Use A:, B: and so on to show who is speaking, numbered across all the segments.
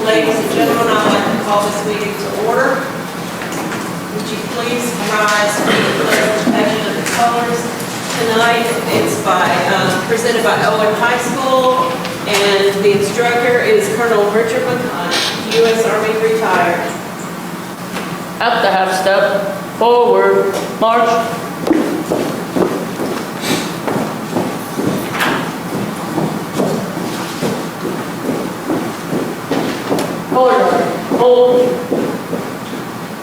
A: Ladies and gentlemen, I'd like to call this meeting to order. Would you please rise for the pledge of the colors? Tonight it's presented by Owen High School, and the instructor is Colonel Richard Buncombe, U.S. Army retired.
B: At the half step, forward, march. Color, hold,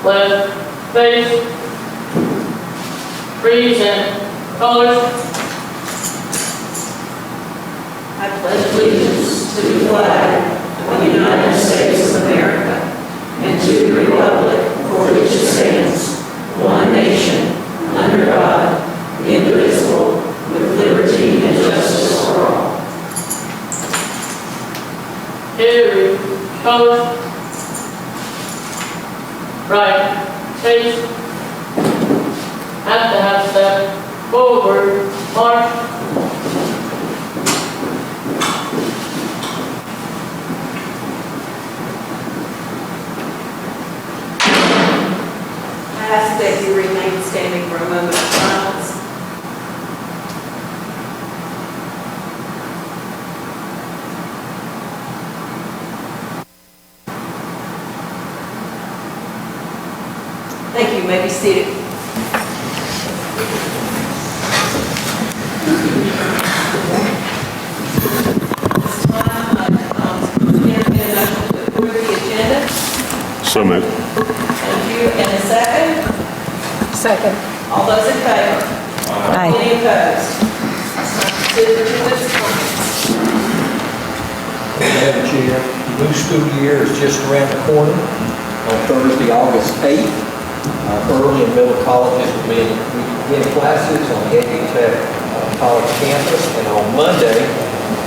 B: left, face, freeze, and colors.
A: I pledge allegiance to the flag of the United States of America and to the republic for which it stands, one nation, under God, indivisible, with liberty and justice for all.
B: Carry, colors. Right, face. At the half step, forward, march.
A: I ask that you remain standing for a moment of silence. Thank you. You may be seated. This time, entertain a motion to approve the agenda.
C: So moved.
A: Thank you. And a second?
D: Second.
A: All those in favor?
D: Aye.
A: Any opposed? Consider to appointments.
E: Madam Chair, the new school year is just around the corner. On Thursday, August 8th, early and middle colleges will begin classes on the Eddie Tech College campus. And on Monday,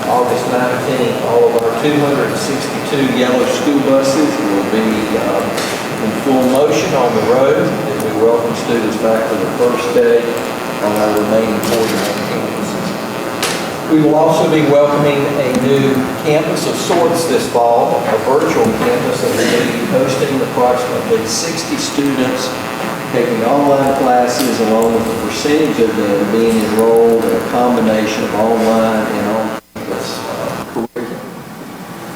E: August 19th, all of our 262 yellow school buses will be in full motion on the road as we welcome students back for the first day on our remaining 41 campuses. We will also be welcoming a new campus of sorts this fall, a virtual campus that will be hosting approximately 60 students taking online classes, along with a percentage of them being enrolled in a combination of online and on-campus curriculum.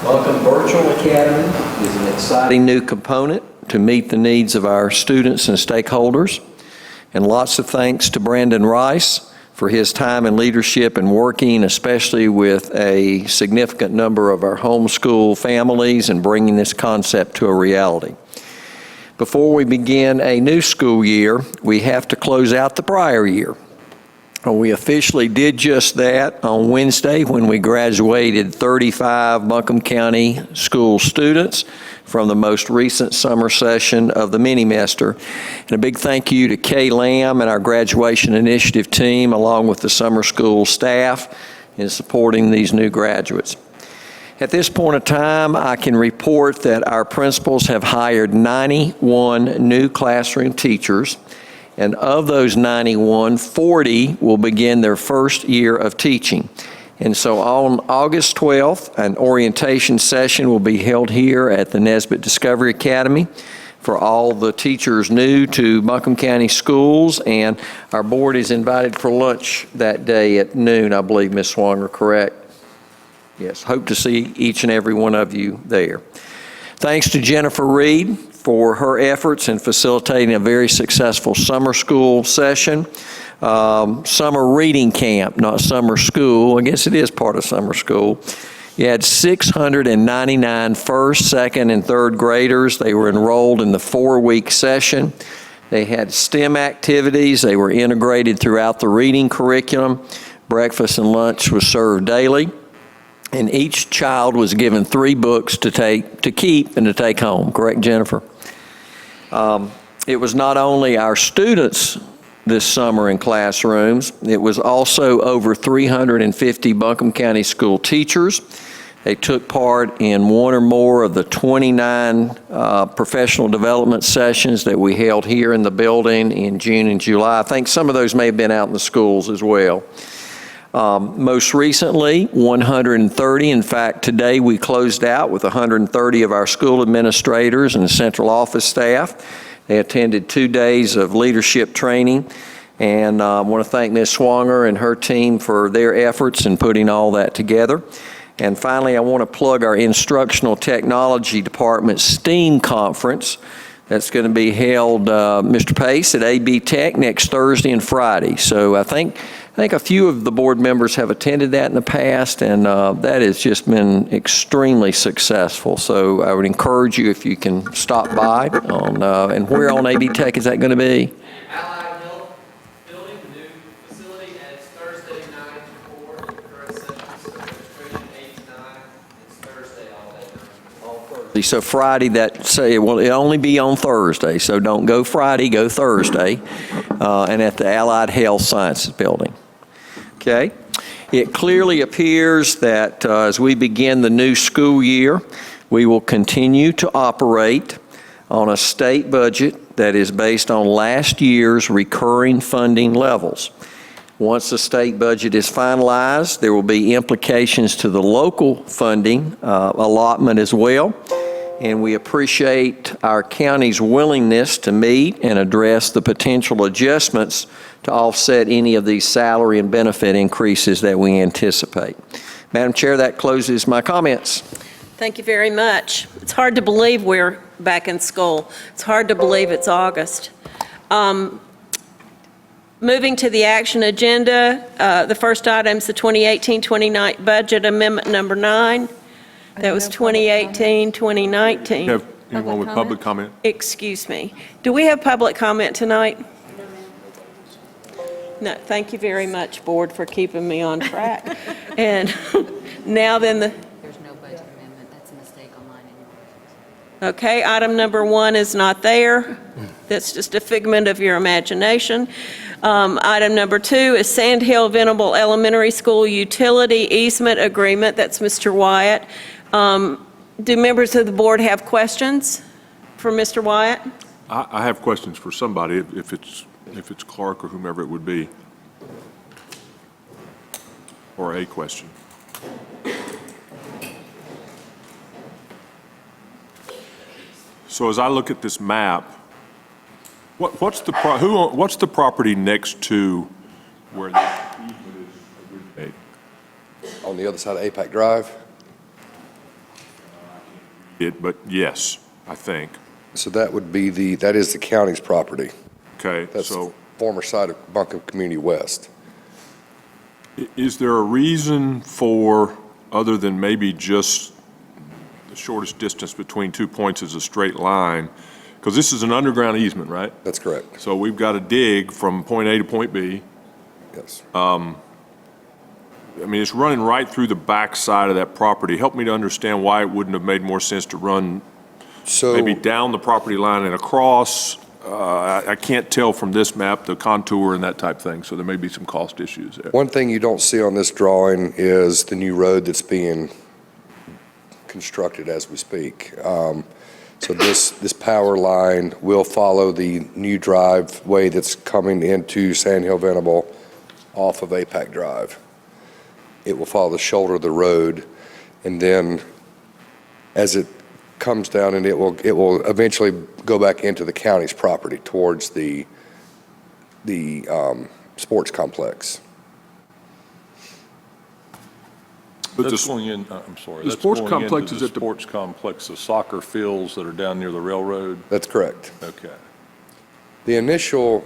E: Buncombe Virtual Academy is an exciting new component to meet the needs of our students and stakeholders. And lots of thanks to Brandon Rice for his time and leadership in working, especially with a significant number of our homeschool families, and bringing this concept to a reality. Before we begin a new school year, we have to close out the prior year. We officially did just that on Wednesday when we graduated 35 Buncombe County school students from the most recent summer session of the mini-mester. And a big thank you to Kay Lamb and our graduation initiative team, along with the summer school staff, in supporting these new graduates. At this point in time, I can report that our principals have hired 91 new classroom teachers, and of those 91, 40 will begin their first year of teaching. And so on August 12th, an orientation session will be held here at the Nesbitt Discovery Academy for all the teachers new to Buncombe County schools, and our board is invited for lunch that day at noon, I believe, Ms. Swanger, correct? Yes, hope to see each and every one of you there. Thanks to Jennifer Reed for her efforts in facilitating a very successful summer school session. Summer reading camp, not summer school. I guess it is part of summer school. You had 699 first, second, and third graders. They were enrolled in the 4-week session. They had STEM activities. They were integrated throughout the reading curriculum. Breakfast and lunch was served daily. And each child was given 3 books to keep and to take home. Correct, Jennifer? It was not only our students this summer in classrooms, it was also over 350 Buncombe County school teachers. They took part in one or more of the 29 professional development sessions that we held here in the building in June and July. I think some of those may have been out in the schools as well. Most recently, 130. In fact, today we closed out with 130 of our school administrators and central office staff. They attended 2 days of leadership training, and I want to thank Ms. Swanger and her team for their efforts in putting all that together. And finally, I want to plug our Instructional Technology Department STEAM Conference. That's going to be held, Mr. Pace, at AB Tech next Thursday and Friday. So I think a few of the board members have attended that in the past, and that has just been extremely successful. So I would encourage you, if you can stop by on, and where on AB Tech is that going to be?
C: Allied Health Building, the new facility, and it's Thursday 9 to 4, current session, registration 8 to 9, it's Thursday all day.
E: So Friday, it'll only be on Thursday, so don't go Friday, go Thursday, and at the Allied Health Sciences Building. Okay? It clearly appears that as we begin the new school year, we will continue to operate on a state budget that is based on last year's recurring funding levels. Once the state budget is finalized, there will be implications to the local funding allotment as well. And we appreciate our county's willingness to meet and address the potential adjustments to offset any of these salary and benefit increases that we anticipate. Madam Chair, that closes my comments.
A: Thank you very much. It's hard to believe we're back in school. It's hard to believe it's August. Moving to the action agenda, the first item is the 2018-29 budget amendment number 9. That was 2018-2019.
F: You have anyone with public comment?
A: Excuse me. Do we have public comment tonight? No, thank you very much, Board, for keeping me on track. And now then
G: There's no budget amendment. That's a mistake on mine anyway.
A: okay, item number 1 is not there. That's just a figment of your imagination. Item number 2 is Sand Hill Venable Elementary School Utility Easement Agreement. That's Mr. Wyatt. Do members of the board have questions for Mr. Wyatt?
F: I have questions for somebody, if it's Clark or whomever it would be. Or a question. So as I look at this map, what's the property next to where the easement is originated?
H: On the other side of APAC Drive.
F: But yes, I think.
H: So that would be that is the county's property.
F: Okay,
H: That's
F: so
H: the former site of Buncombe Community West.
F: is there a reason for, other than maybe just the shortest distance between 2 points is a straight line? Because this is an underground easement, right?
H: That's correct.
F: So we've got to dig from point A to point B.
H: Yes.
F: I mean, it's running right through the back side of that property. Help me to understand why it wouldn't have made more sense to run
H: So
F: maybe down the property line and across. I can't tell from this map the contour and that type thing, so there may be some cost issues there.
H: one thing you don't see on this drawing is the new road that's being constructed as we speak. So this power line will follow the new driveway that's coming into Sand Hill Venable off of APAC Drive. It will follow the shoulder of the road, and then as it comes down, and it will eventually go back into the county's property towards the sports complex.
F: But
I: That's
F: the-
I: going in, I'm sorry.
F: the
I: that's
F: sports
I: going
F: complex
I: into
F: is
I: the
F: at the-
I: sports complex, the soccer fields that are down near the railroad?
H: That's correct.
I: Okay.
H: The initial,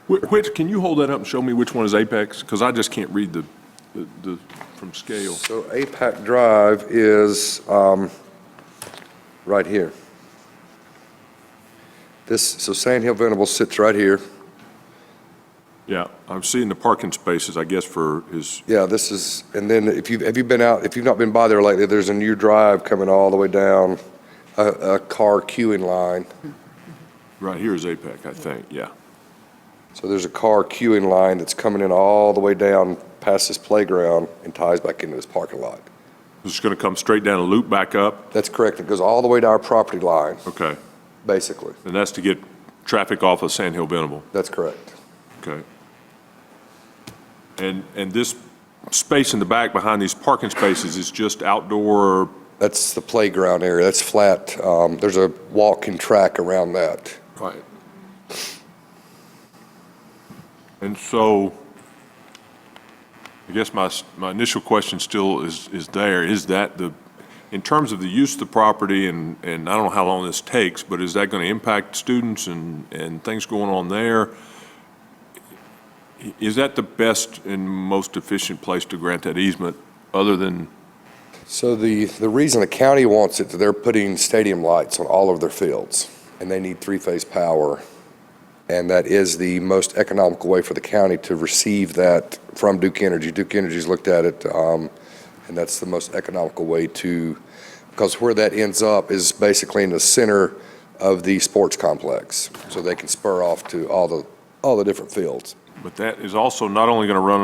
F: Which, can you hold that up and show me which one is Apex? Because I just can't read the from scale.
H: so APAC Drive is right here. So Sand Hill Venable sits right here.
F: Yeah, I'm seeing the parking spaces, I guess, for his,
H: Yeah, this is, and then if you've not been by there lately, there's a new drive coming all the way down, a car queuing line.
F: right here is Apex, I think, yeah.
H: So there's a car queuing line that's coming in all the way down past this playground and ties back into this parking lot.
F: This is going to come straight down and loop back up?
H: That's correct. It goes all the way to our property line,
F: Okay.
H: basically.
F: And that's to get traffic off of Sand Hill Venable?
H: That's correct.
F: Okay. And this space in the back behind these parking spaces is just outdoor?
H: That's the playground area. That's flat. There's a walking track around that.
F: Right. And so, I guess my initial question still is there. Is that in terms of the use of the property, and I don't know how long this takes, but is that going to impact students and things going on there? Is that the best and most efficient place to grant that easement, other than?
H: So the reason the county wants it, they're putting stadium lights on all of their fields, and they need three-phase power. And that is the most economical way for the county to receive that from Duke Energy. Duke Energy's looked at it, and that's the most economical way because where that ends up is basically in the center of the sports complex, so they can spur off to all the different fields.
F: But that is also not only going to run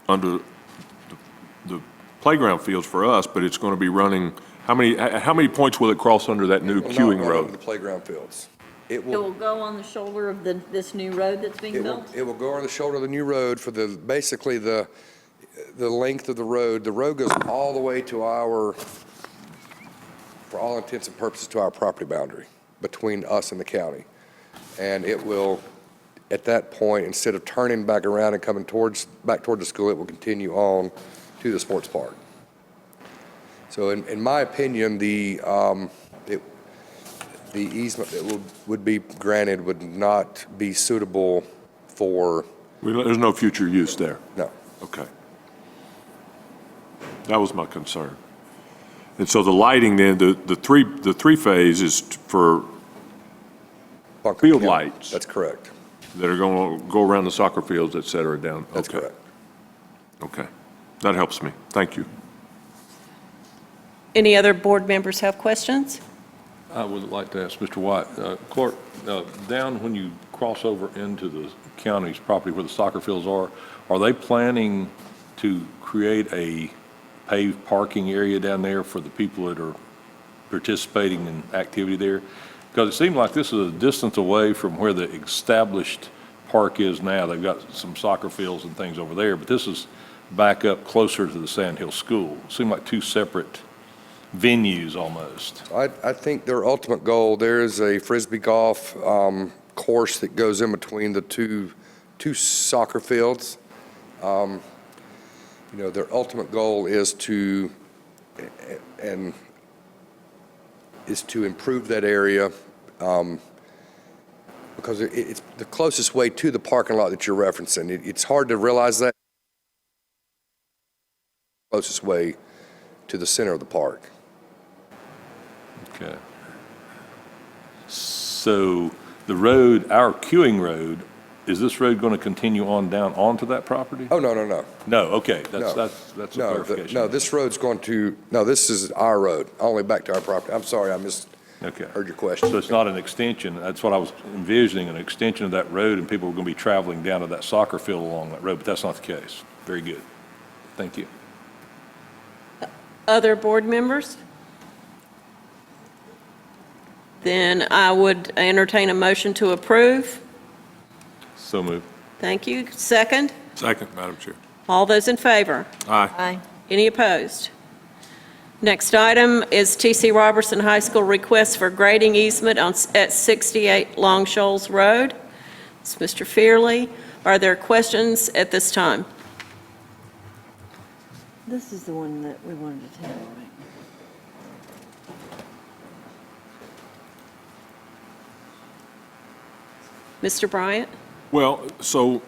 F: under the playground fields for us, but it's going to be running, how many points will it cross under that new queuing road?
H: The playground fields.
D: It will go on the shoulder of this new road that's being built?
H: It will go on the shoulder of the new road for basically the length of the road. The road goes all the way to for all intents and purposes, to our property boundary between us and the county. And it will, at that point, instead of turning back around and coming back toward the school, it will continue on to the sports park. So in my opinion, the easement that would be granted would not be suitable for.
F: There's no future use there?
H: No.
F: Okay. That was my concern. And so the lighting then, the three-phase is for
H: Buncombe
F: field
H: County.
F: lights?
H: That's correct.
F: That are going to go around the soccer fields, et cetera, down?
H: That's
F: okay.
H: correct.
F: Okay. That helps me. Thank you.
A: Any other board members have questions?
I: I would like to ask Mr. White, Clark, down when you cross over into the county's property where the soccer fields are they planning to create a paved parking area down there for the people that are participating in activity there? Because it seemed like this is a distance away from where the established park is now. They've got some soccer fields and things over there, but this is back up closer to the Sand Hill School. It seemed like two separate venues almost.
H: I think their ultimate goal, there is a Frisbee golf course that goes in between the two soccer fields. Their ultimate goal is to improve that area because it's the closest way to the parking lot that you're referencing. It's hard to realize that. Closest way to the center of the park.
I: Okay. So the road, our queuing road, is this road going to continue on down onto that property?
H: Oh, no.
I: No, okay,
H: No.
I: that's a clarification.
H: This is our road, only back to our property. I'm sorry, I
I: Okay.
H: heard your question.
I: So it's not an extension, that's what I was envisioning, an extension of that road, and people were going to be traveling down to that soccer field along that road, but that's not the case. Very good. Thank you.
A: Other board members? Then I would entertain a motion to approve.
I: So moved.
A: Thank you. Second?
F: Second, Madam Chair.
A: All those in favor?
F: Aye.
D: Aye.
A: Any opposed? Next item is T.C. Robertson High School request for grading easement at 68 Long Shoals Road. It's Mr. Fearley. Are there questions at this time?
D: This is the one that we wanted to table, right?
A: Mr. Bryant?
F: Well, so,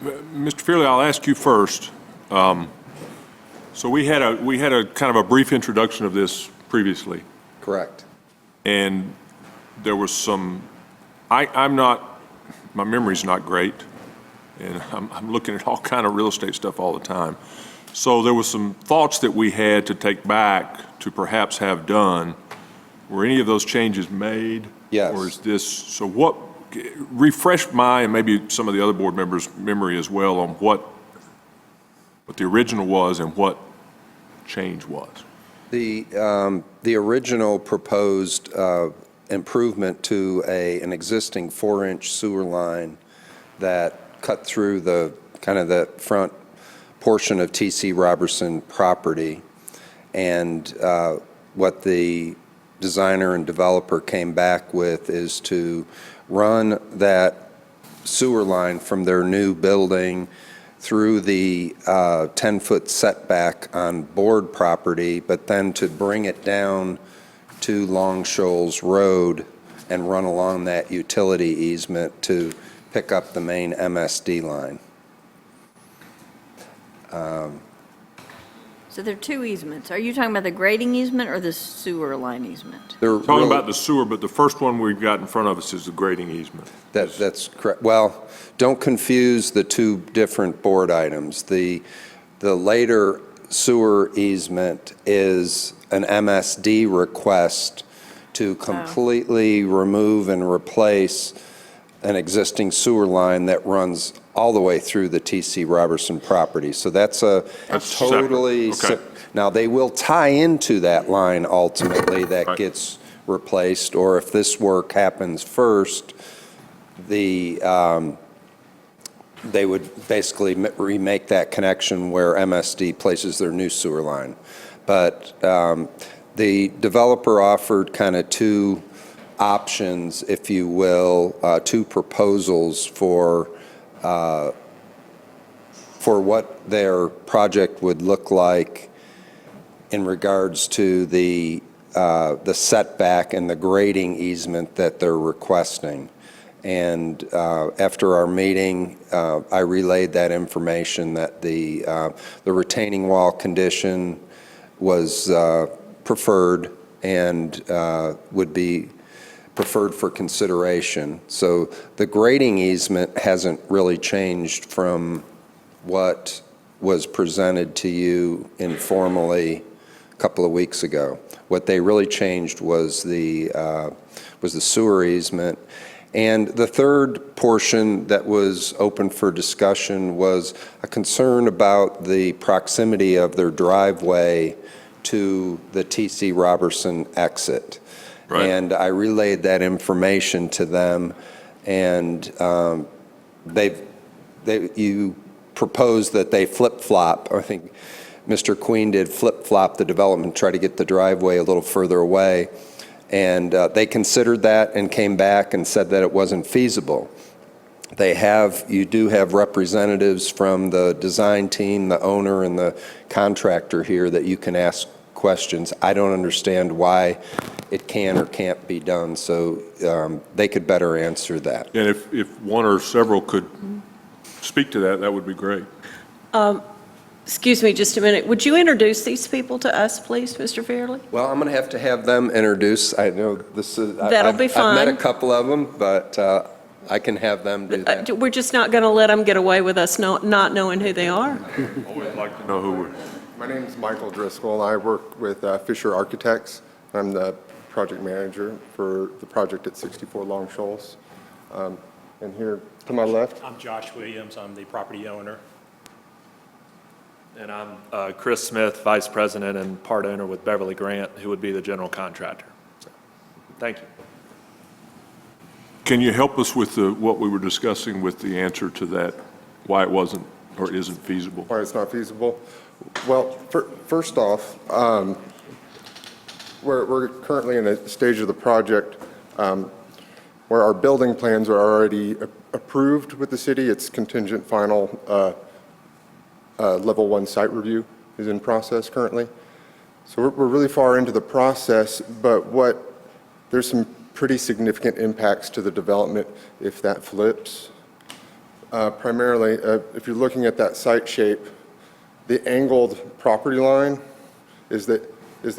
F: Mr. Fearley, I'll ask you first. So we had a kind of a brief introduction of this previously,
H: Correct.
F: and there was some, my memory's not great, and I'm looking at all kind of real estate stuff all the time. So there was some thoughts that we had to take back to perhaps have done. Were any of those changes made?
H: Yes.
F: Or is this, so what, refresh my and maybe some of the other board members' memory as well on what the original was and what change was.
J: The original proposed improvement to an existing 4-inch sewer line that cut through the kind of the front portion of T.C. Robertson property. And what the designer and developer came back with is to run that sewer line from their new building through the 10-foot setback on board property, but then to bring it down to Long Shoals Road and run along that utility easement to pick up the main MSD line.
D: So there are two easements. Are you talking about the grading easement or the sewer line easement?
J: They're
F: Talking
J: really-
F: about the sewer, but the first one we've got in front of us is the grading easement.
J: That's correct. Well, don't confuse the two different board items. The later sewer easement is an MSD request to completely remove and replace an existing sewer line that runs all the way through the T.C. Robertson property. So that's
F: That's separate.
J: totally...
F: Okay.
J: Now, they will tie into that line ultimately that
F: Right.
J: gets replaced, or if this work happens first, they would basically remake that connection where MSD places their new sewer line. But the developer offered kind of two options, if you will, two proposals for what their project would look like in regards to the setback and the grading easement that they're requesting. And after our meeting, I relayed that information that the retaining wall condition was preferred and would be preferred for consideration. So the grading easement hasn't really changed from what was presented to you informally a couple of weeks ago. What they really changed was the sewer easement. And the third portion that was open for discussion was a concern about the proximity of their driveway to the T.C. Robertson exit.
F: Right.
J: And I relayed that information to them, and you proposed that they flip-flop. I think Mr. Queen did flip-flop the development, try to get the driveway a little further away. And they considered that and came back and said that it wasn't feasible. You do have representatives from the design team, the owner, and the contractor here that you can ask questions. I don't understand why it can or can't be done, so they could better answer that.
F: And if one or several could speak to that, that would be great.
A: Excuse me just a minute. Would you introduce these people to us, please, Mr. Fairley?
J: Well, I'm going to have them introduce. I know this is...
A: That'll be fine.
J: I've met a couple of them, but I can have them do that.
A: We're just not going to let them get away with us not knowing who they are.
F: Always like to know who we're...
K: My name is Michael Driscoll, and I work with Fisher Architects. I'm the project manager for the project at 64 Long Shoals. And here to my left,
L: I'm Josh Williams. I'm the property owner.
C: And I'm Chris Smith, Vice President and part owner with Beverly Grant, who would be the general contractor. So, thank you.
F: Can you help us with what we were discussing with the answer to that, why it wasn't or isn't feasible?
K: why it's not feasible. Well, first off, we're currently in a stage of the project where our building plans are already approved with the city. It's contingent final level 1 site review is in process currently. So we're really far into the process, but there's some pretty significant impacts to the development if that flips. Primarily, if you're looking at that site shape, the angled property line is the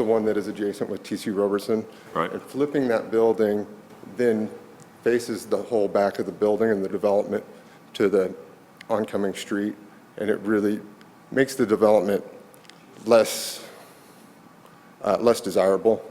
K: one that is adjacent with T.C. Robertson.
F: Right.
K: And flipping that building then faces the whole back of the building and the development to the oncoming street, and it really makes the development less desirable.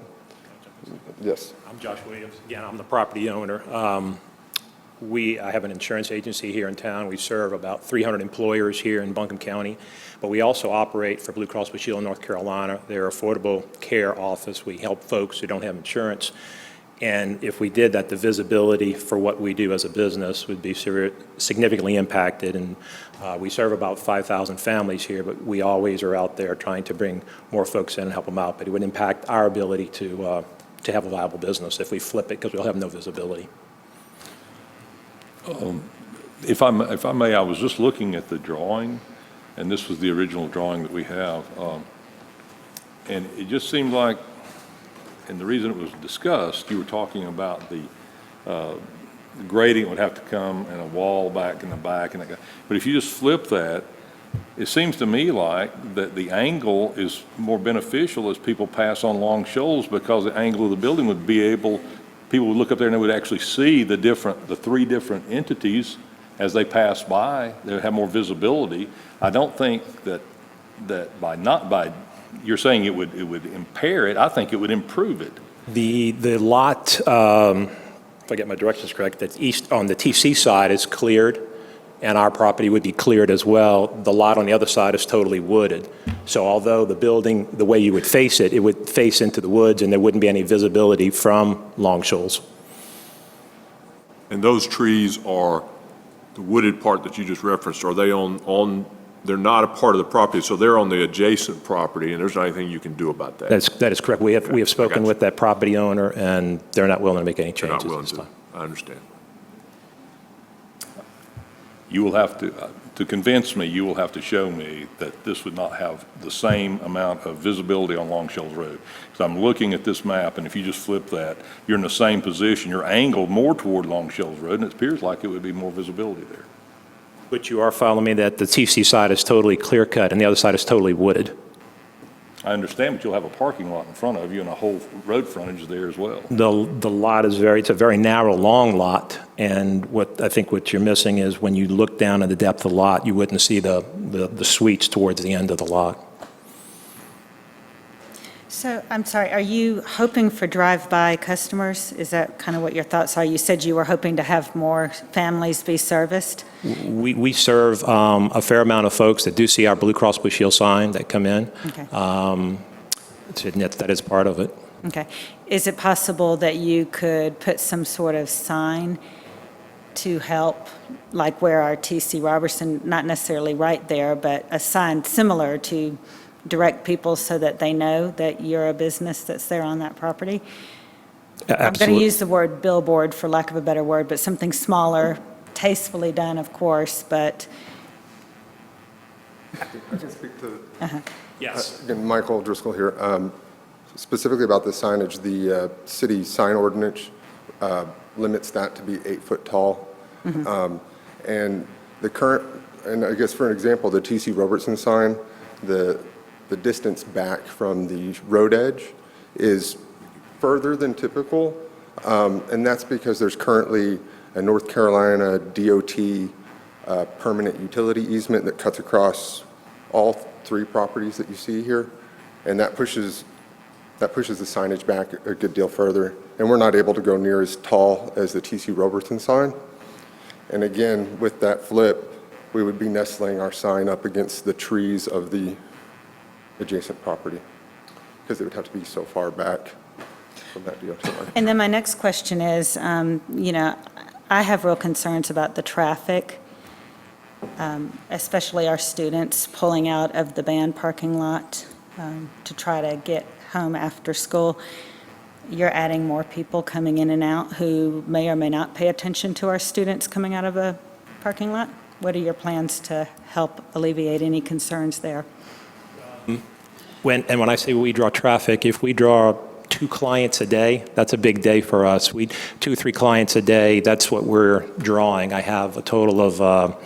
K: Yes.
L: I'm Josh Williams. Again, I'm the property owner. I have an insurance agency here in town. We serve about 300 employers here in Buncombe County, but we also operate for Blue Cross Blue Shield of North Carolina, their affordable care office. We help folks who don't have insurance And if we did that, the visibility for what we do as a business would be significantly impacted. And we serve about 5,000 families here, but we always are out there trying to bring more folks in and help them out. But it would impact our ability to have a viable business if we flip it, because we'll have no visibility.
I: If I may, I was just looking at the drawing, and this was the original drawing that we have. And it just seemed like, and the reason it was discussed, you were talking about the grading would have to come and a wall back in the back. But if you just flip that, it seems to me like that the angle is more beneficial as people pass on Long Shoals, because the angle of the building would be able, people would look up there and they would actually see the three different entities as they pass by. They would have more visibility. I don't think that by you're saying it would impair it. I think it would improve it.
L: The lot, if I get my directions correct, that's east on the TC side is cleared, and our property would be cleared as well. The lot on the other side is totally wooded. So although the building, the way you would face it, it would face into the woods, and there wouldn't be any visibility from Long Shoals.
F: And those trees are, the wooded part that you just referenced, are they they're not a part of the property, so they're on the adjacent property, and there's not anything you can do about that?
L: That is correct. We have spoken with that property owner, and they're not willing to make any changes at this time.
F: I understand.
I: You will have to convince me, you will have to show me that this would not have the same amount of visibility on Long Shoals Road. Because I'm looking at this map, and if you just flip that, you're in the same position. You're angled more toward Long Shoals Road, and it appears like it would be more visibility there.
L: But you are following me that the TC side is totally clear cut, and the other side is totally wooded.
I: I understand, but you'll have a parking lot in front of you and a whole road frontage there as well.
L: The lot is it's a very narrow, long lot, and what I think what you're missing is when you look down at the depth of the lot, you wouldn't see the suites towards the end of the lot.
M: So, I'm sorry, are you hoping for drive-by customers? Is that kind of what your thoughts are? You said you were hoping to have more families be serviced?
L: We serve a fair amount of folks that do see our Blue Cross Blue Shield sign that come in.
M: Okay.
L: That is part of it.
M: Okay. Is it possible that you could put some sort of sign to help, like where our TC Robertson, not necessarily right there, but a sign similar to direct people so that they know that you're a business that's there on that property?
L: Absolutely.
M: I'm going to use the word billboard for lack of a better word, but something smaller, tastefully done, of course, but...
K: I can speak to...
L: Yes.
K: Again, Michael Driscoll here. Specifically about the signage, the city sign ordinance limits that to be 8 foot tall. And the current, and I guess for an example, the TC Robertson sign, the distance back from the road edge is further than typical, and that's because there's currently a North Carolina DOT permanent utility easement that cuts across all 3 properties that you see here, and that pushes the signage back a good deal further, and we're not able to go near as tall as the TC Robertson sign. And again, with that flip, we would be nestling our sign up against the trees of the adjacent property, because it would have to be so far back from that DOT line.
M: And then my next question is, I have real concerns about the traffic, especially our students pulling out of the band parking lot to try to get home after school. You're adding more people coming in and out who may or may not pay attention to our students coming out of a parking lot. What are your plans to help alleviate any concerns there?
L: When I say we draw traffic, if we draw 2 clients a day, that's a big day for us. 2 or 3 clients a day, that's what we're drawing. I have a total of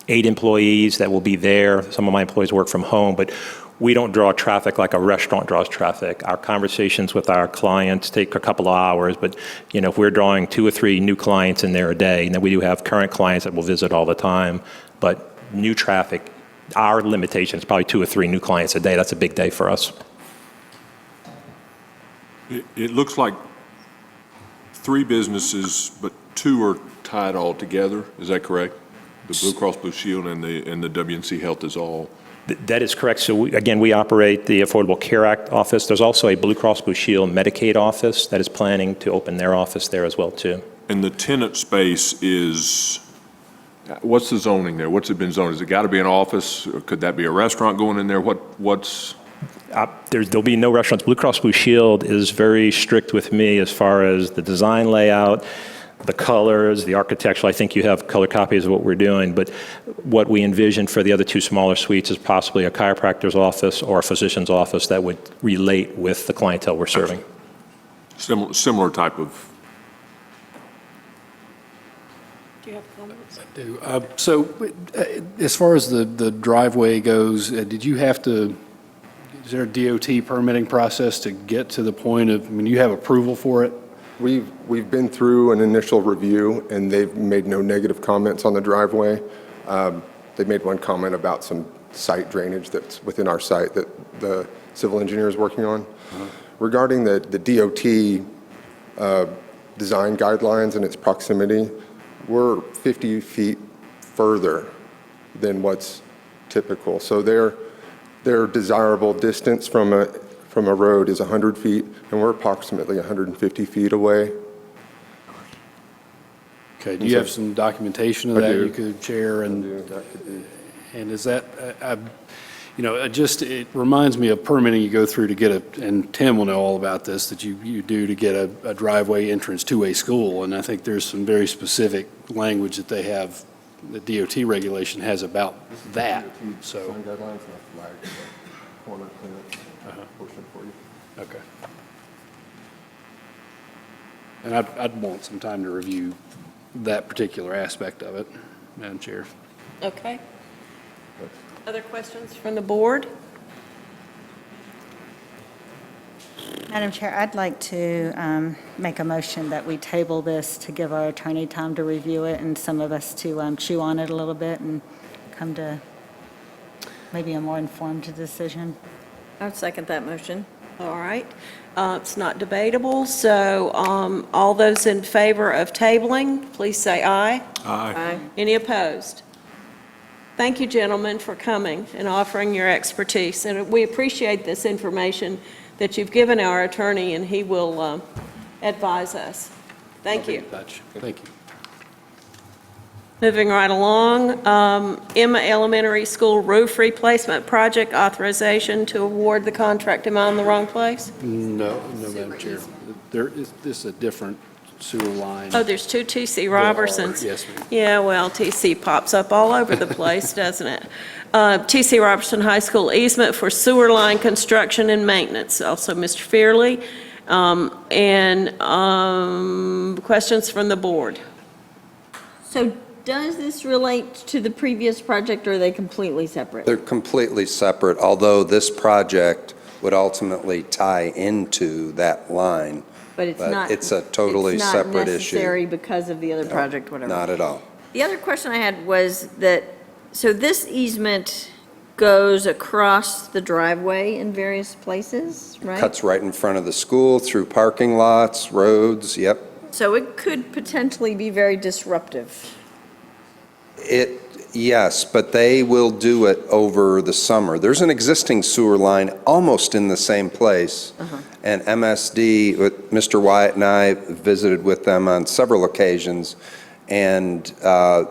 L: 8 employees that will be there. Some of my employees work from home, but we don't draw traffic like a restaurant draws traffic. Our conversations with our clients take a couple of hours, but if we're drawing 2 or 3 new clients in there a day, and then we do have current clients that will visit all the time, but new traffic, our limitation is probably 2 or 3 new clients a day. That's a big day for us.
F: It looks like 3 businesses, but 2 are tied all together. Is that correct? The Blue Cross Blue Shield and the WNC Health is all
L: That is correct. So again, we operate the Affordable Care Act office. There's also a Blue Cross Blue Shield Medicaid office that is planning to open their office there as well, too.
F: And the tenant space is, what's the zoning there? What's it been zoned? Has it got to be an office? Or could that be a restaurant going in there? What's?
L: There'll be no restaurants. Blue Cross Blue Shield is very strict with me as far as the design layout, the colors, the architectural. I think you have color copies of what we're doing, but what we envision for the other two smaller suites is possibly a chiropractor's office or a physician's office that would relate with the clientele we're serving.
F: Similar type of.
A: Do you have comments?
N: I do. So as far as the driveway goes, did you have to, is there a DOT permitting process to get to the point of, I mean, you have approval for it?
K: We've been through an initial review, and they've made no negative comments on the driveway. They made one comment about some site drainage that's within our site that the civil engineer is working on. Regarding the DOT design guidelines and its proximity, we're 50 feet further than what's typical. So their desirable distance from a road is 100 feet, and we're approximately 150 feet away.
N: Okay, do you have some documentation of
K: I
N: that
K: do.
N: you could share? And is that, it reminds me of permitting you go through to get and Tim will know all about this, that you do to get a driveway entrance to a school. And I think there's some very specific language that they have, the DOT regulation has about that, so.
K: Design guidelines and a flag in the corner portion for you.
N: Okay. And I'd want some time to review that particular aspect of it, Madam Chair.
A: Okay. Other questions from the board?
M: Madam Chair, I'd like to make a motion that we table this to give our attorney time to review it and some of us to chew on it a little bit and come to maybe a more informed decision.
D: I would second that motion.
A: All right. It's not debatable, so all those in favor of tabling, please say aye.
F: Aye.
A: Any opposed? Thank you, gentlemen, for coming and offering your expertise. And we appreciate this information that you've given our attorney, and he will advise us. Thank you.
N: Thank you.
A: Moving right along, Emma Elementary School roof replacement project authorization to award the contract. Am I in the wrong place?
N: No, Madam Chair. This is a different sewer line.
A: Oh, there's two T.C. Robertsons.
N: Yes, ma'am.
A: Yeah, well, T.C. pops up all over the place, doesn't it? T.C. Robertson High School easement for sewer line construction and maintenance. Also, Mr. Fearley. Questions from the board?
D: So does this relate to the previous project, or are they completely separate?
J: They're completely separate, although this project would ultimately tie into that line.
D: But it's not.
J: It's a totally separate issue.
D: It's not necessary because of the other project, whatever.
J: Not at all.
D: The other question I had was that, so this easement goes across the driveway in various places, right?
J: Cuts right in front of the school, through parking lots, roads, yep.
D: So it could potentially be very disruptive.
J: Yes, but they will do it over the summer. There's an existing sewer line almost in the same place. And MSD, Mr. Wyatt and I visited with them on several occasions, and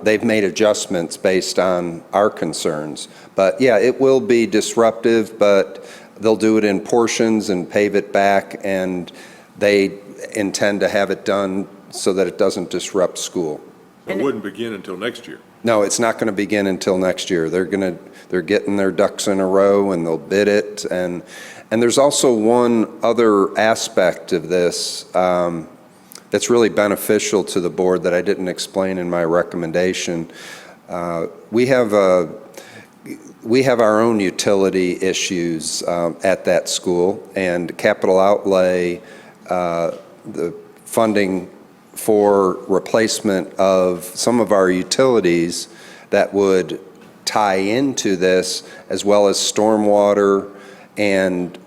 J: they've made adjustments based on our concerns. But yeah, it will be disruptive, but they'll do it in portions and pave it back, and they intend to have it done so that it doesn't disrupt school.
F: It wouldn't begin until next year.
J: No, it's not going to begin until next year. They're getting their ducks in a row, and they'll bid it. And there's also one other aspect of this that's really beneficial to the board that I didn't explain in my recommendation. We have our own utility issues at that school, and capital outlay, the funding for replacement of some of our utilities that would tie into this, as well as stormwater and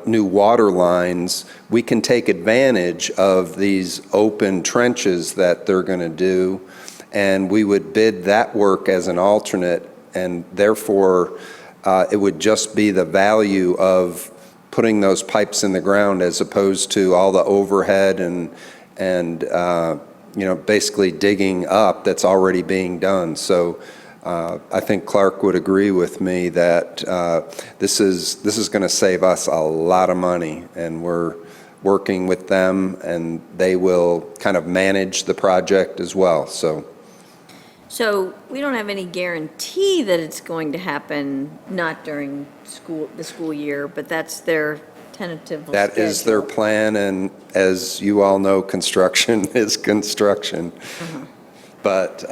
J: new water lines. We can take advantage of these open trenches that they're going to do, and we would bid that work as an alternate, and therefore It would just be the value of putting those pipes in the ground as opposed to all the overhead and basically digging up that's already being done. So I think Clark would agree with me that this is going to save us a lot of money, and we're working with them, and they will kind of manage the project as well.
D: So we don't have any guarantee that it's going to happen, not during the school year, but that's their tentative schedule.
J: That is their plan, and as you all know, construction is construction. But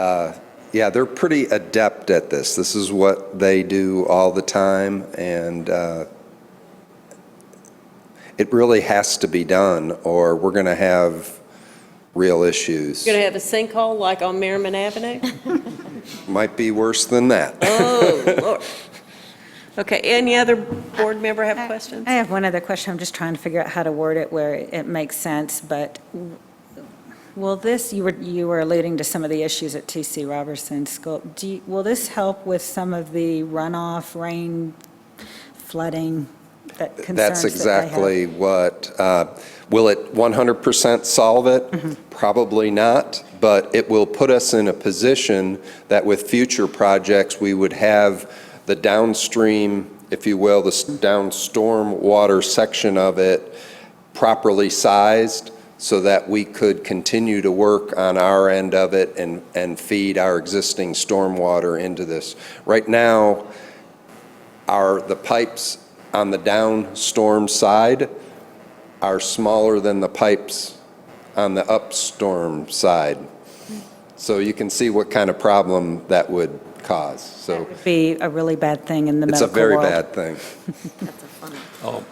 J: yeah, they're pretty adept at this. This is what they do all the time, and it really has to be done, or we're going to have real issues.
A: Going to have a sinkhole like on Merriman Avenue?
J: Might be worse than that.
A: Oh, Lord. Okay, any other board member have questions?
M: I have one other question. I'm just trying to figure out how to word it where it makes sense, but will this, you were alluding to some of the issues at T.C. Robertson School. Will this help with some of the runoff, rain, flooding that concerns
J: That's
M: that they have?
J: exactly what, will it 100% solve it? Probably not, but it will put us in a position that with future projects, we would have the downstream, if you will, the down storm water section of it properly sized so that we could continue to work on our end of it and feed our existing stormwater into this. Right now, the pipes on the downstorm side are smaller than the pipes on the upstorm side. So you can see what kind of problem that would cause. So
M: That would be a really bad thing in the
J: it's
M: medical
J: a very
M: world.
J: bad thing.
D: That's a funny.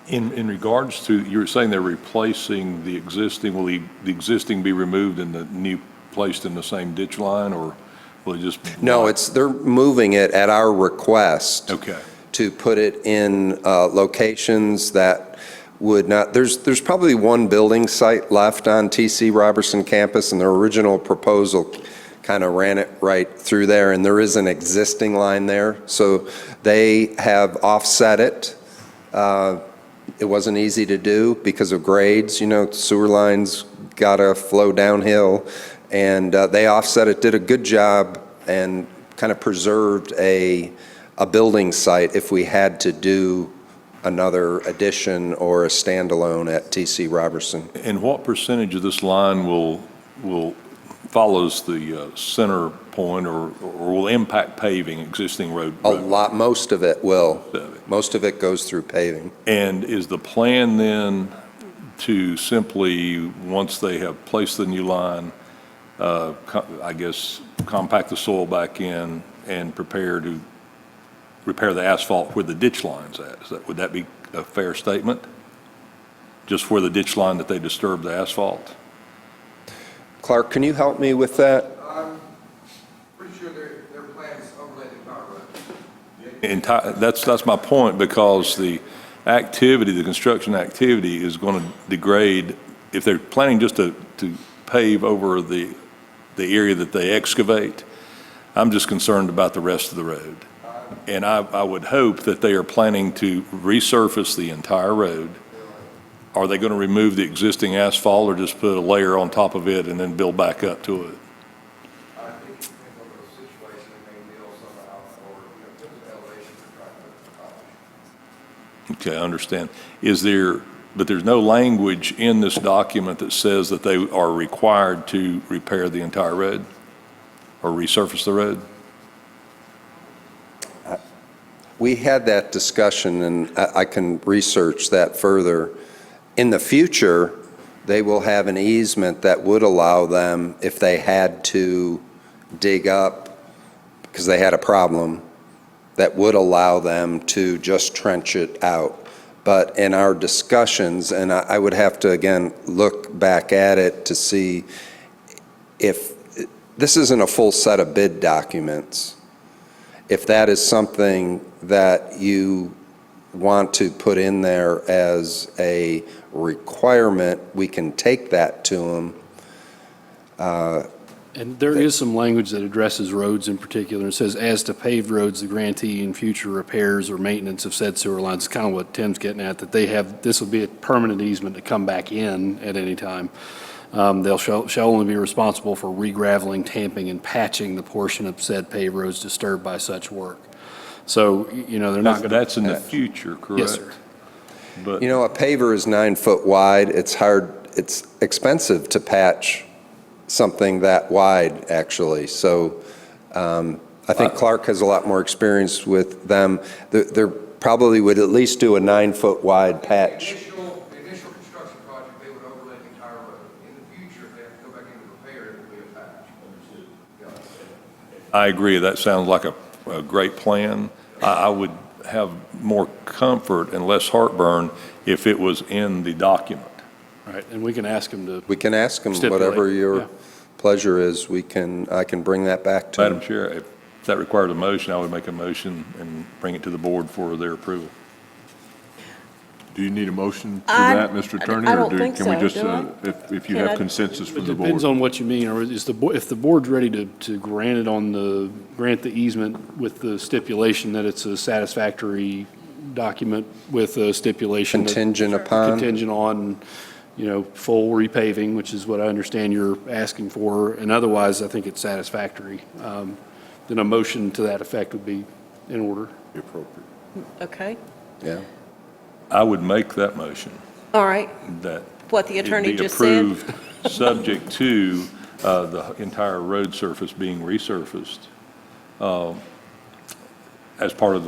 I: In regards to, you were saying they're replacing the existing, will the existing be removed and the new placed in the same ditch line, or will it just?
J: No, they're moving it at our request.
I: Okay.
J: To put it in locations that would not, there's probably one building site left on TC Robertson campus, and their original proposal kind of ran it right through there, and there is an existing line there. So they have offset it. It wasn't easy to do because of grades. Sewer lines got to flow downhill, and they offset it, did a good job, and kind of preserved a building site if we had to do another addition or a standalone at TC Robertson.
I: And what percentage of this line will follows the center point or will impact paving, existing road?
J: A lot, most of it will. Most of it goes through paving.
I: And is the plan then to simply, once they have placed the new line, I guess, compact the soil back in and prepare to repair the asphalt where the ditch line's at? Would that be a fair statement? Just where the ditch line that they disturbed the asphalt?
J: Clark, can you help me with that?
E: I'm pretty sure their plan is overlay the entire road.
I: That's my point, because the construction activity is going to degrade. If they're planning just to pave over the area that they excavate, I'm just concerned about the rest of the road. And I would hope that they are planning to resurface the entire road. Are they going to remove the existing asphalt or just put a layer on top of it and then build back up to it?
E: I think it depends on the situation, they may build some out or put an elevation to try to put the top.
I: Okay, I understand. But there's no language in this document that says that they are required to repair the entire road or resurface the road?
J: We had that discussion, and I can research that further. In the future, they will have an easement that would allow them, if they had to dig up because they had a problem, that would allow them to just trench it out. But in our discussions, and I would have to, again, look back at it to see if this isn't a full set of bid documents. If that is something that you want to put in there as a requirement, we can take that to them.
N: And there is some language that addresses roads in particular. It says, as to paved roads, the grantee in future repairs or maintenance of said sewer lines, kind of what Tim's getting at, that they have, this will be a permanent easement to come back in at any time. They'll shall only be responsible for regraveling, tamping, and patching the portion of said paved roads disturbed by such work. So, you know, they're not going to.
I: That's in the future, correct?
N: Yes, sir.
I: But
J: You know, a paver is 9 foot wide. It's expensive to patch something that wide, actually. So I think Clark has a lot more experience with them. They probably would at least do a 9 foot wide patch.
E: The initial construction project, they would overlay the entire road. In the future, if they have to go back in and repair it, it will be a patch.
I: I agree, that sounds like a great plan. I would have more comfort and less heartburn if it was in the document.
N: Right, and we can ask them to.
J: We can ask them
N: Stipulate,
J: whatever your
N: yeah.
J: pleasure is. I can bring that back to
I: Madam
J: them.
I: Chair, if that requires a motion, I would make a motion and bring it to the board for their approval.
F: Do you need a motion for
A: I-
F: that, Mr. Attorney?
A: I don't
F: or
A: think
F: can we
A: so,
F: just,
A: do I?
F: if you
A: Can
F: have
A: I-
F: consensus from
N: It
F: the
N: depends
F: board?
N: on what you mean, or is if the board's ready to grant it grant the easement with the stipulation that it's a satisfactory document with a stipulation. that-
J: Contingent upon.
N: Contingent on, you know, full repaving, which is what I understand you're asking for, and otherwise, I think it's satisfactory. Then a motion to that effect would be in order.
F: Appropriate.
A: Okay,
J: Yeah.
I: I would make that motion,
A: all right.
I: that
A: What the attorney
I: it be
A: just said?
I: approved, subject to the entire road surface being resurfaced as part of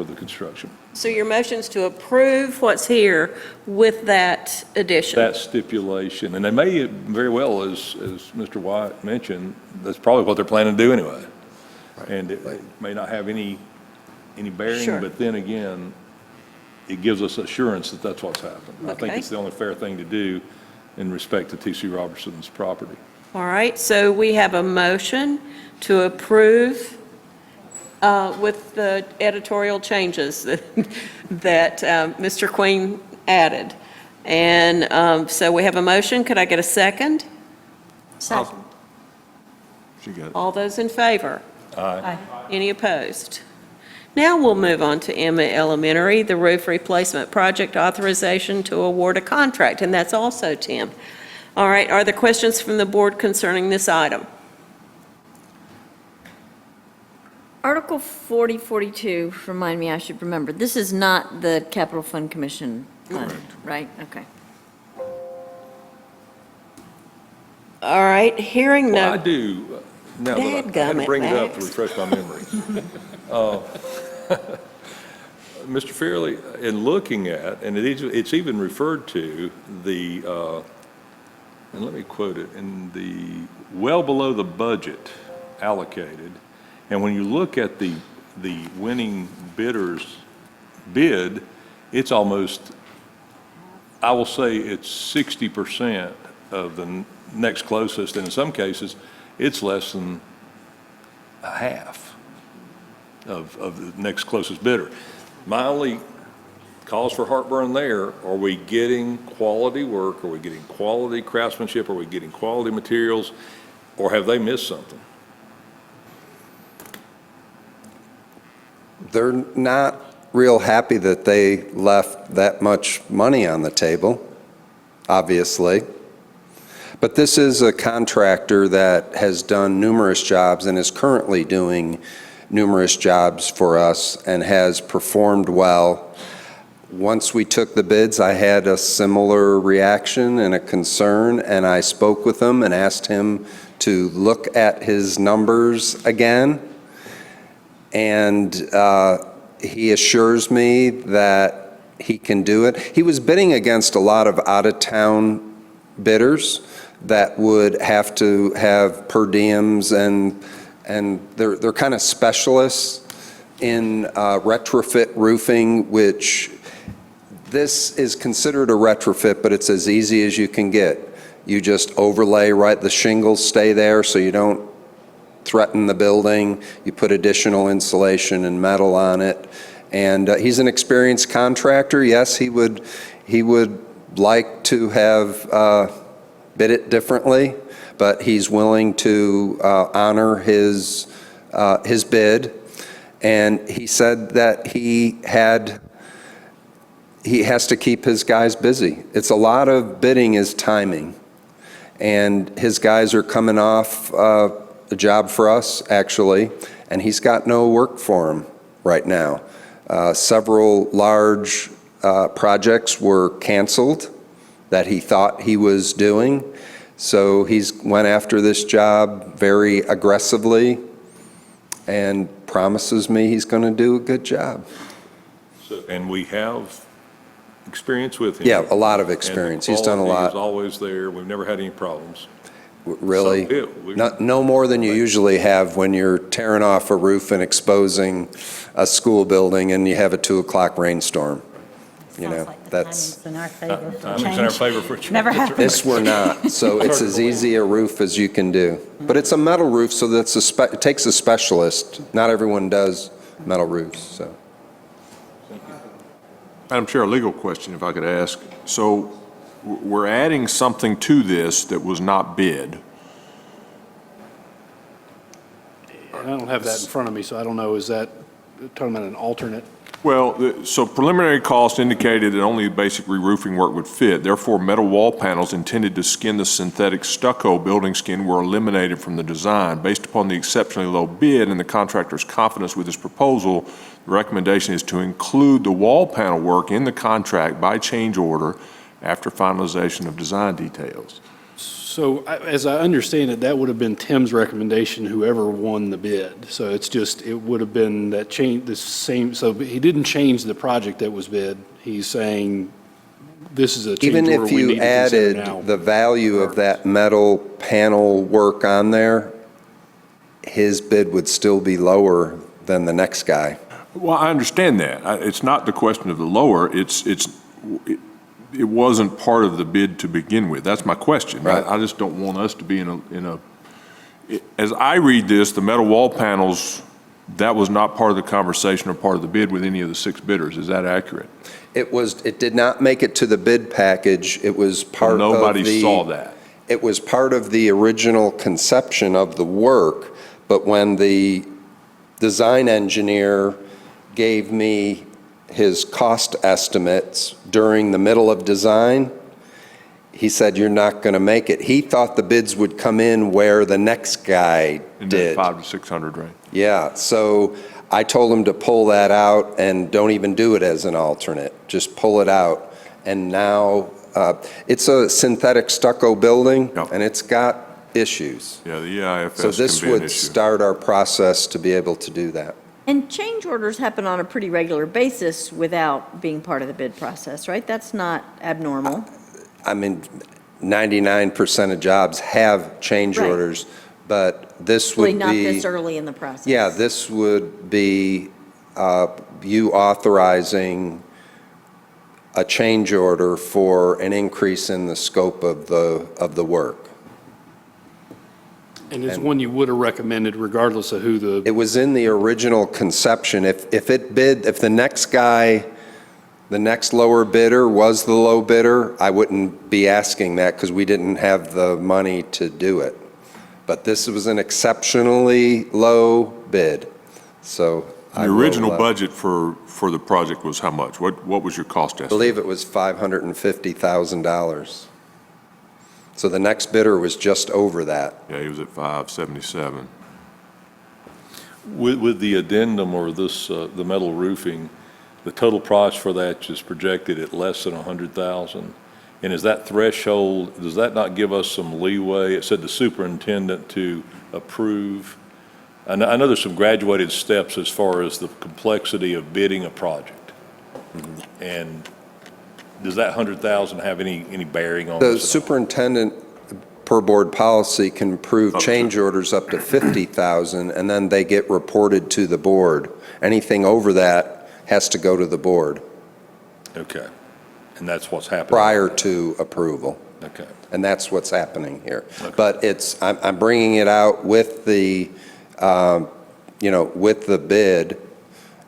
I: the construction.
A: So your motion's to approve what's here with that addition?
I: That stipulation, and they may very well, as Mr. White mentioned, that's probably what they're planning to do anyway. And it may not have any bearing,
A: Sure.
I: but then again, it gives us assurance that that's what's happened. I think
A: Okay.
I: it's the only fair thing to do in respect to T.C. Robertson's property.
A: All right, so we have a motion to approve with the editorial changes that Mr. Queen added. And so we have a motion. Could I get a second?
D: Second.
F: She got it.
A: All those in favor?
I: Aye.
A: Any opposed? Now we'll move on to Emma Elementary, the roof replacement project authorization to award a contract, and that's also Tim. All right, are there questions from the board concerning this item?
D: Article 4042, remind me, I should remember, this is not the Capital Fund Commission fund, right? Okay.
A: All right, hearing
I: Well, I
A: no,
I: do, now that I had to
A: Dadgummit,
I: bring it up to
A: Max.
I: refresh my memory. Mr. Fairley, in looking at, and it's even referred to, and let me quote it, in the, well below the budget allocated, and when you look at the winning bidder's bid, it's almost, I will say it's 60% of the next closest, and in some cases, it's less than a half of the next closest bidder. My only cause for heartburn there, are we getting quality work? Are we getting quality craftsmanship? Are we getting quality materials? Or have they missed something?
J: They're not real happy that they left that much money on the table, obviously. But this is a contractor that has done numerous jobs and is currently doing numerous jobs for us and has performed well. Once we took the bids, I had a similar reaction and a concern, and I spoke with him and asked him to look at his numbers again. And he assures me that he can do it. He was bidding against a lot of out-of-town bidders that would have to have per diems, and they're kind of specialists in retrofit roofing, which this is considered a retrofit, but it's as easy as you can get. You just overlay, right, the shingles stay there so you don't threaten the building. You put additional insulation and metal on it. And he's an experienced contractor. Yes, he would like to have bid it differently, but he's willing to honor his bid. And he said that he has to keep his guys busy. It's a lot of bidding is timing. And his guys are coming off a job for us, actually, and he's got no work for him right now. Several large projects were canceled that he thought he was doing. So he's went after this job very aggressively and promises me he's going to do a good job.
I: And we have experience with him.
J: Yeah, a lot of experience. He's done a lot.
I: He's always there. We've never had any problems.
J: Really?
I: So,
J: No more than you usually have when you're tearing off a roof and exposing a school building and you have a 2 o'clock rainstorm. You know, that's.
M: Timing's in our favor for
I: Timing's in our
M: change.
I: favor for change.
M: Never happened.
J: This we're not, so it's as easy a roof as you can do. But it's a metal roof, so that's it takes a specialist. Not everyone does metal roofs, so.
F: Madam Chair, a legal question, if I could ask. So we're adding something to this that was not bid.
N: I don't have that in front of me, so I don't know, is that talking about an alternate?
F: Well, so preliminary costs indicated that only basic re-roofing work would fit. Therefore, metal wall panels intended to skin the synthetic stucco building skin were eliminated from the design. Based upon the exceptionally low bid and the contractor's confidence with this proposal, the recommendation is to include the wall panel work in the contract by change order after finalization of design details.
N: So as I understand it, that would have been Tim's recommendation, whoever won the bid. So it's just, it would have been that change, the same, so he didn't change the project that was bid. He's saying, this is a change
J: Even
N: order
J: if
N: we need
J: you
N: to consider
J: added
N: now.
J: the value of that metal panel work on there, his bid would still be lower than the next guy.
F: Well, I understand that. It's not the question of the lower, it wasn't part of the bid to begin with. That's my question.
J: Right.
F: I just don't want us to be as I read this, the metal wall panels, that was not part of the conversation or part of the bid with any of the 6 bidders. Is that accurate?
J: It did not make it to the bid package. It was part of the.
F: Nobody saw that.
J: It was part of the original conception of the work, but when the design engineer gave me his cost estimates during the middle of design, he said, you're not going to make it. He thought the bids would come in where the next guy
F: In
J: did.
F: that 500 to 600 range.
J: Yeah, so I told him to pull that out and don't even do it as an alternate. Just pull it out. And now, it's a synthetic stucco building,
F: Yep.
J: and it's got issues.
F: Yeah, the EIFS
J: So this
F: can be an
J: would
F: issue.
J: start our process to be able to do that.
D: And change orders happen on a pretty regular basis without being part of the bid process, right? That's not abnormal.
J: I mean, 99% of jobs have change
D: Right.
J: orders, but this
D: Really
J: would
D: not
J: be.
D: this early in the process.
J: Yeah, this would be you authorizing a change order for an increase in the scope of the work.
N: And it's one you would have recommended regardless of who the.
J: It was in the original conception. If the next guy, the next lower bidder was the low bidder, I wouldn't be asking that because we didn't have the money to do it. But this was an exceptionally low bid, so.
F: The original budget for the project was how much? What was your cost
J: I
F: estimate?
J: believe it was $550,000. So the next bidder was just over that.
F: Yeah, he was at 577.
I: With the addendum or this, the metal roofing, the total price for that is projected at less than 100,000. And is that threshold, does that not give us some leeway? It said the superintendent to approve. I know there's some graduated steps as far as the complexity of bidding a project. And does that 100,000 have any bearing on
J: The
I: this?
J: superintendent, per board policy, can approve change orders up to 50,000, and then they get reported to the board. Anything over that has to go to the board
I: Okay. And that's what's happening?
J: prior to approval.
I: Okay.
J: And that's what's happening here.
I: Okay.
J: But I'm bringing it out with the, with the bid,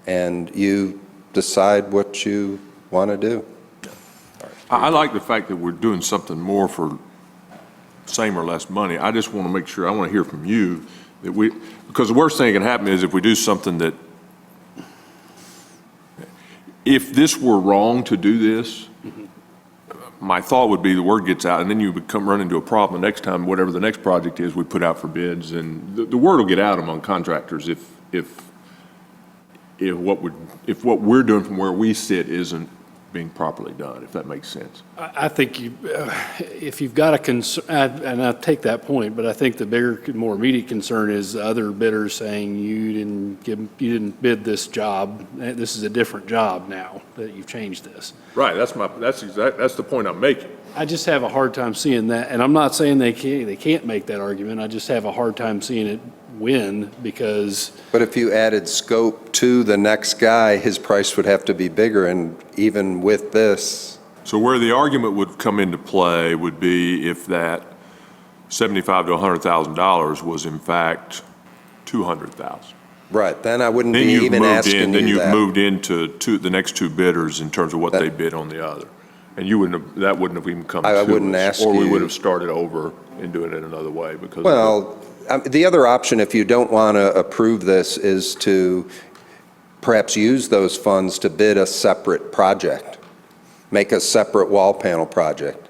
J: and you decide what you want to do.
F: I like the fact that we're doing something more for same or less money. I just want to make sure, I want to hear from you that because the worst thing that can happen is if we do something that, if this were wrong to do this, my thought would be the word gets out and then you would run into a problem the next time, whatever the next project is, we put out for bids, and the word will get out among contractors if what we're doing from where we sit isn't being properly done, if that makes sense.
N: I think if you've got a concern, and I take that point, but I think the bigger, more immediate concern is other bidders saying you didn't bid this job. This is a different job now that you've changed this.
F: Right, that's the point I'm making.
N: I just have a hard time seeing that, and I'm not saying they can't make that argument. I just have a hard time seeing it win because.
J: But if you added scope to the next guy, his price would have to be bigger, and even with this.
F: So where the argument would come into play would be if that $75,000 to $100,000 was in fact $200,000.
J: Right, then I wouldn't be even asking you that.
F: Then you've moved into the next two bidders in terms of what they bid on the other. And that wouldn't have even come to us.
J: I wouldn't ask you.
F: Or we would have started over and doing it another way because.
J: Well, the other option, if you don't want to approve this, is to perhaps use those funds to bid a separate project, make a separate wall panel project.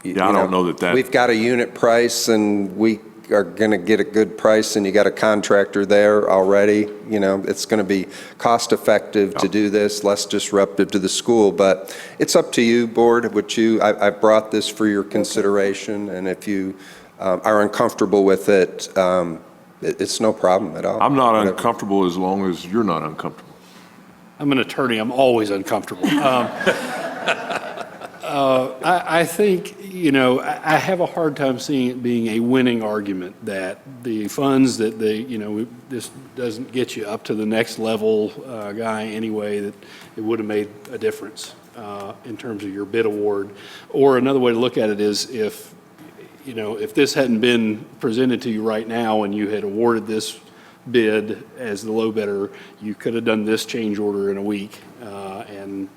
F: Yeah, I don't know that.
J: We've got a unit price and we are going to get a good price and you got a contractor there already. It's going to be cost effective to do this, less disruptive to the school, but it's up to you, board, I brought this for your consideration, and if you are uncomfortable with it, it's no problem at all.
F: I'm not uncomfortable as long as you're not uncomfortable.
N: I'm an attorney, I'm always uncomfortable. I think, I have a hard time seeing it being a winning argument that the funds that this doesn't get you up to the next level guy anyway, that it would have made a difference in terms of your bid award. Or another way to look at it is if this hadn't been presented to you right now and you had awarded this bid as the low bidder, you could have done this change order in a week and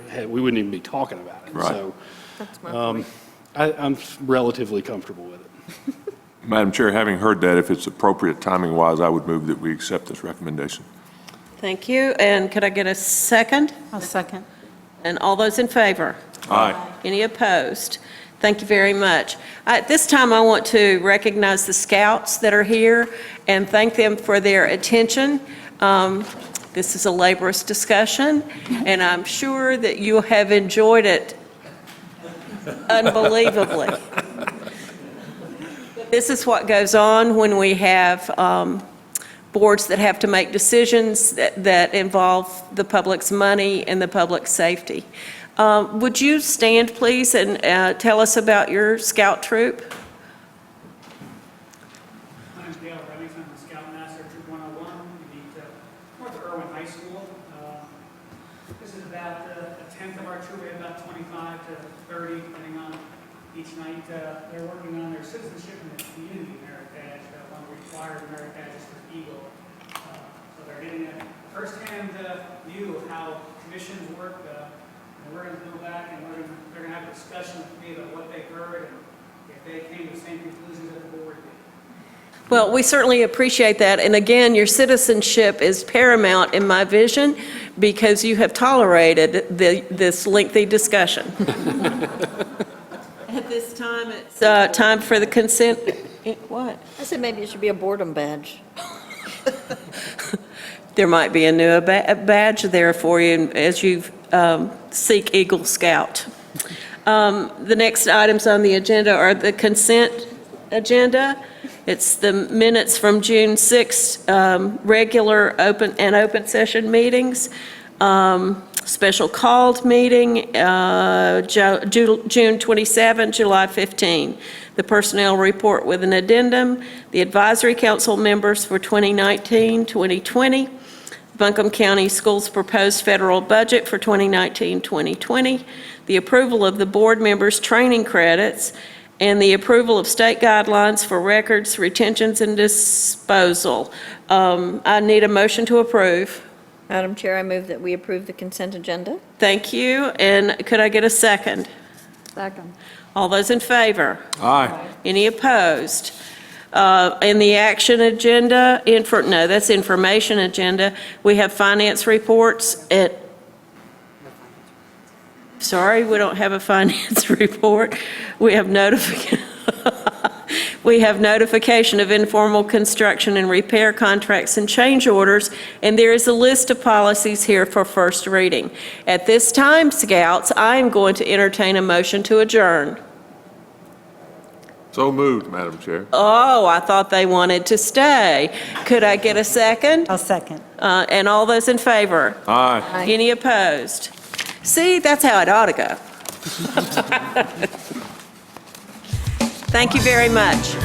N: we wouldn't even be talking about it.
F: Right.
N: So
D: That's my point.
N: I'm relatively comfortable with it.
F: Madam Chair, having heard that, if it's appropriate timing-wise, I would move that we accept this recommendation.
A: Thank you. And could I get a second?
M: I'll second.
A: And all those in favor?
F: Aye.
A: Any opposed? Thank you very much. At this time, I want to recognize the scouts that are here and thank them for their attention. This is a laborious discussion, and I'm sure that you have enjoyed it unbelievably. This is what goes on when we have boards that have to make decisions that involve the public's money and the public's safety. Would you stand, please, and tell us about your scout troop?
O: My name's Dale Remington, I'm the Scoutmaster, Troop 101. We meet north of Irwin High School. This is about a tenth of our troop. We have about 25 to 30, depending on each night. They're working on their citizenship and their community merit badge, one required merit badges for Eagle. So they're getting a first-hand view of how commissions work. And we're going to go back and they're going to have a discussion with me about what they heard and if they came to the same conclusions that the board did.
A: Well, we certainly appreciate that. And again, your citizenship is paramount in my vision because you have tolerated this lengthy discussion. At this time, it's time for the consent. What?
D: I said maybe it should be a boredom badge.
A: There might be a new badge there for you as you seek Eagle Scout. The next items on the agenda are the consent agenda. It's the minutes from June 6th, regular open session meetings, special called meeting, June 27, July 15. The personnel report with an addendum, the advisory council members for 2019-2020, Buncombe County Schools proposed federal budget for 2019-2020, the approval of the board members' training credits, and the approval of state guidelines for records, retentions, and disposal. I need a motion to approve.
D: Madam Chair, I move that we approve the consent agenda.
A: Thank you. And could I get a second?
G: Second.
A: All those in favor?
F: Aye.
A: Any opposed? In the action agenda, no, that's information agenda, we have finance reports sorry, we don't have a finance report. We have we have notification of informal construction and repair contracts and change orders, and there is a list of policies here for first reading. At this time, Scouts, I am going to entertain a motion to adjourn.
F: So moved, Madam Chair.
A: Oh, I thought they wanted to stay. Could I get a second?
M: I'll second.
A: And all those in favor?
F: Aye.
A: Any opposed? See, that's how it ought to go. Thank you very much.